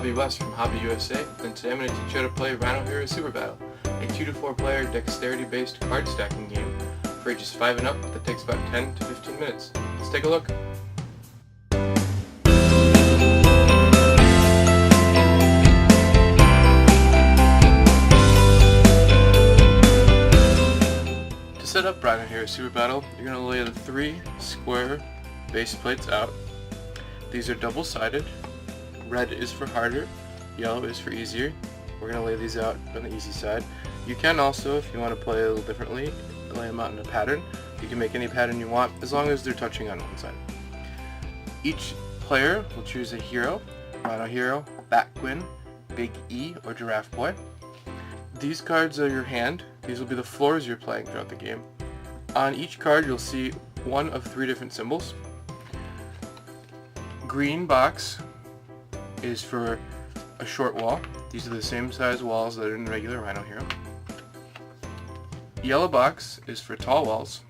Bobby West from Hobby USA, and today I'm going to teach you how to play Rhino Hero Super Battle, a 2 to 4 player dexterity-based card stacking game for ages 5 and up that takes about 10 to 15 minutes. Let's take a look. To set up Rhino Hero Super Battle, you're going to lay the 3 square base plates out. These are double-sided. Red is for harder, yellow is for easier. We're going to lay these out on the easy side. You can also, if you want to play a little differently, lay them out in a pattern. You can make any pattern you want as long as they're touching on one side. Each player will choose a hero: Rhino Hero, Batquin, Big E, or Giraffe Boy. These cards are your hand. These will be the floors you're playing throughout the game. On each card you'll see one of 3 different symbols. Green box is for a short wall. These are the same size walls that are in the regular Rhino Hero. Yellow box is for tall walls.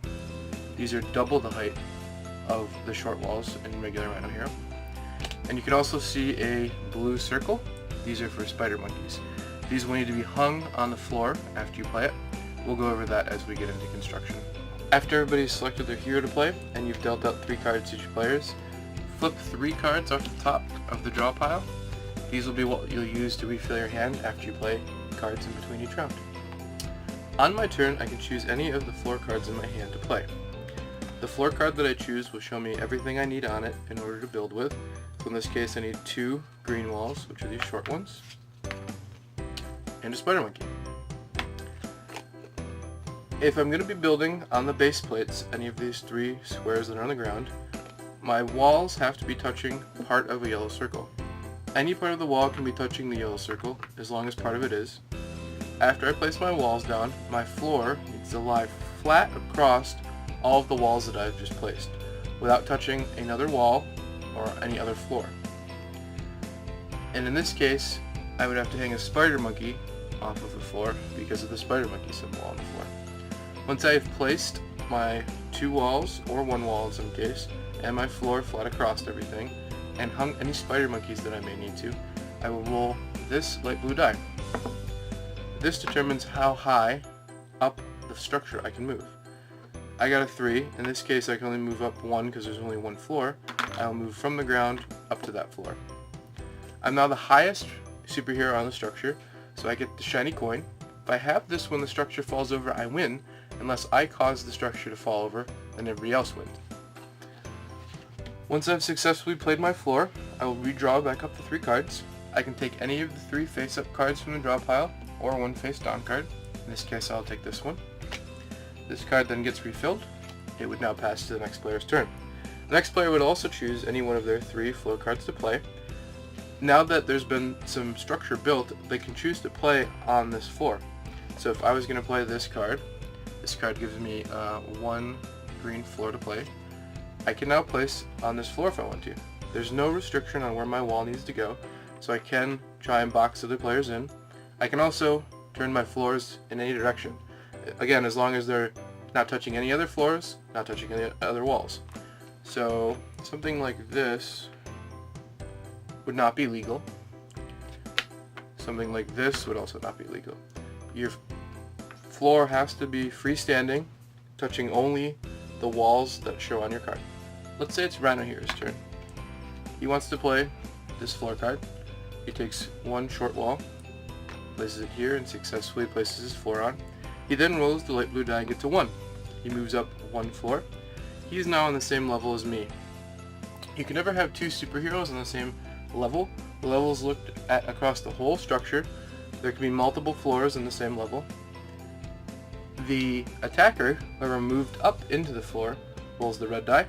These are double the height of the short walls in regular Rhino Hero. And you can also see a blue circle. These are for spider monkeys. These will need to be hung on the floor after you play it. We'll go over that as we get into construction. After everybody's selected their hero to play and you've dealt out 3 cards to your players, flip 3 cards off the top of the draw pile. These will be what you'll use to refill your hand after you play cards in between each round. On my turn, I can choose any of the floor cards in my hand to play. The floor card that I choose will show me everything I need on it in order to build with. So in this case I need 2 green walls, which are these short ones, and a spider monkey. If I'm going to be building on the base plates, any of these 3 squares that are on the ground, my walls have to be touching part of a yellow circle. Any part of the wall can be touching the yellow circle, as long as part of it is. After I place my walls down, my floor needs to lie flat across all of the walls that I've just placed, without touching another wall or any other floor. And in this case, I would have to hang a spider monkey off of the floor because of the spider monkey symbol on the floor. Once I have placed my 2 walls, or 1 wall in some case, and my floor flat across everything, and hung any spider monkeys that I may need to, I will roll this light blue die. This determines how high up the structure I can move. I got a 3. In this case I can only move up 1 because there's only 1 floor. I'll move from the ground up to that floor. I'm now the highest superhero on the structure, so I get the shiny coin. If I have this when the structure falls over, I win. Unless I cause the structure to fall over, then everybody else wins. Once I've successfully played my floor, I will redraw back up the 3 cards. I can take any of the 3 face-up cards from the draw pile, or 1 face-down card. In this case I'll take this one. This card then gets refilled. It would now pass to the next player's turn. The next player would also choose any one of their 3 floor cards to play. Now that there's been some structure built, they can choose to play on this floor. So if I was going to play this card gives me 1 green floor to play. I can now place on this floor if I want to. There's no restriction on where my wall needs to go, so I can try and box other players in. I can also turn my floors in any direction. Again, as long as they're not touching any other floors, not touching any other walls. So something like this would not be legal. Something like this would also not be legal. Your floor has to be freestanding, touching only the walls that show on your card. Let's say it's Rhino Hero's turn. He wants to play this floor card. He takes 1 short wall, places it here, and successfully places his floor on. He then rolls the light blue die and gets a 1. He moves up 1 floor. He is now on the same level as me. You can never have 2 superheroes on the same level. The level is looked at across the whole structure. There can be multiple floors in the same level. The attacker, whoever moved up into the floor, rolls the red die.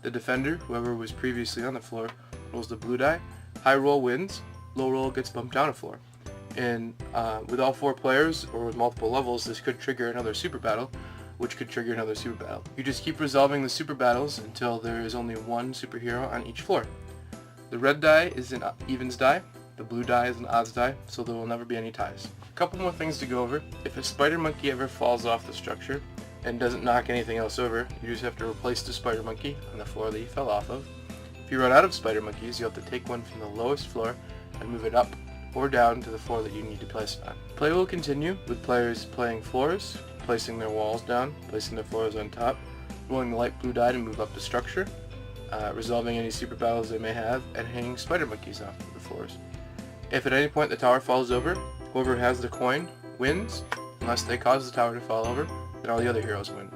The defender, whoever was previously on the floor, rolls the blue die. High roll wins, low roll gets bumped down a floor. And with all 4 players, or with multiple levels, this could trigger another super battle, which could trigger another super battle. You just keep resolving the super battles until there is only 1 superhero on each floor. The red die is an evens die, the blue die is an odds die, so there will never be any ties. A couple more things to go over. If a spider monkey ever falls off the structure and doesn't knock anything else over, you just have to replace the spider monkey on the floor that he fell off of. If you run out of spider monkeys, you'll have to take one from the lowest floor and move it up or down to the floor that you need to place it on. Play will continue with players playing floors, placing their walls down, placing their floors on top, rolling the light blue die to move up the structure, resolving any super battles they may have, and hanging spider monkeys off of the floors. If at any point the tower falls over, whoever has the coin wins, unless they cause the tower to fall over, then all the other heroes win.